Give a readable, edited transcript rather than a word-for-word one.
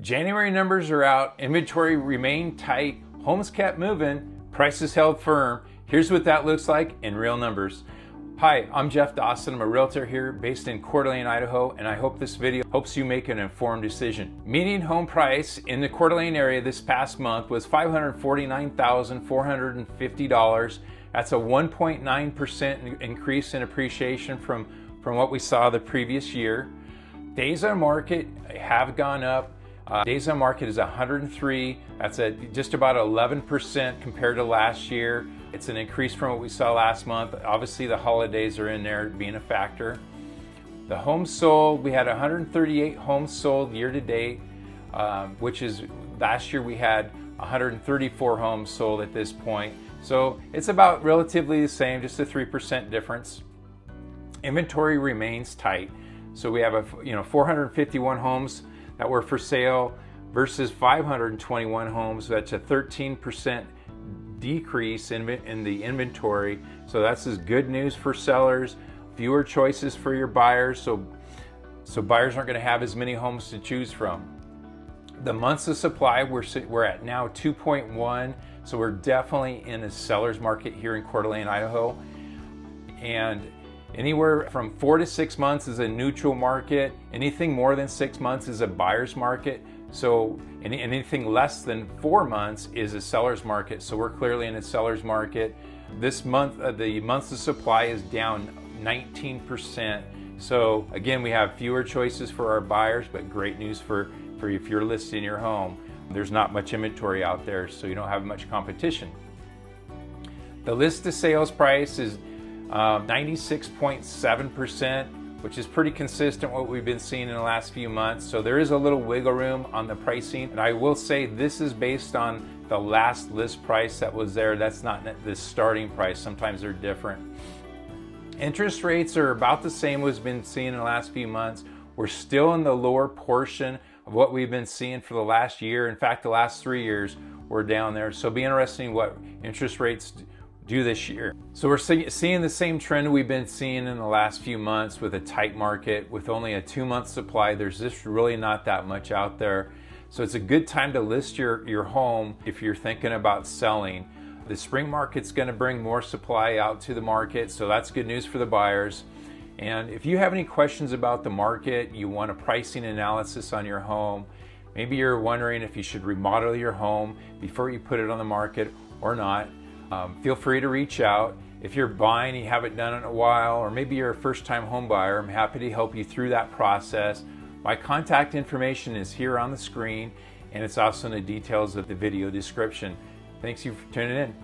January numbers are out, inventory remained tight, homes kept moving, prices held firm. Here's what that looks like in real numbers. Hi, I'm Jeff Dawson. I'm a realtor here based in Coeur, Idaho, and I hope this video helps you make an informed decision. Median home price in the Coeur d'Alene area this past month was $549,450. That's a 1.9% increase in appreciation from what we saw the previous year. Days on market have gone up. Days on market is 103. That's just about 11% compared to last year. It's an increase from what we saw last month. Obviously, the holidays are in there being a factor. The homes sold, we had 138 homes sold year to date, which is last year we had 134 homes sold at this point. So it's about relatively the same, just a 3% difference. Inventory remains tight. So we have 451 homes that were for sale versus 521 homes. That's a 13% decrease in the inventory. So that's good news for sellers. Fewer choices for your buyers. So buyers aren't going to have as many homes to choose from. The months of supply, we're at now 2.1. So we're definitely in a seller's market here in Coeur d'Alene, Idaho. And anywhere from 4 to 6 months is a neutral market. Anything more than 6 months is a buyer's market. So anything less than 4 months is a seller's market. So we're clearly in a seller's market. This month, the months of supply is down 19%. So again, we have fewer choices for our buyers, but great news for if you're listing your home. There's not much inventory out there, so you don't have much competition. The list to sales price is 96.7%, which is pretty consistent what we've been seeing in the last few months. So there is a little wiggle room on the pricing. And I will say this is based on the last list price that was there. That's not the starting price. Sometimes they're different. Interest rates are about the same as we've been seeing in the last few months. We're still in the lower portion of what we've been seeing for the last year. In fact, the last 3 years we're down there. So it'll be interesting what interest rates do this year. So we're seeing the same trend we've been seeing in the last few months with a tight market. With only a 2-month supply, there's just really not that much out there. So it's a good time to list your home if you're thinking about selling. The spring market's going to bring more supply out to the market, so that's good news for the buyers. And if you have any questions about the market, you want a pricing analysis on your home, maybe you're wondering if you should remodel your home before you put it on the market or not, feel free to reach out. If you're buying, you haven't done it in a while, or maybe you're a first-time home buyer, I'm happy to help you through that process. My contact information is here on the screen, and it's also in the details of the video description. Thanks you for tuning in.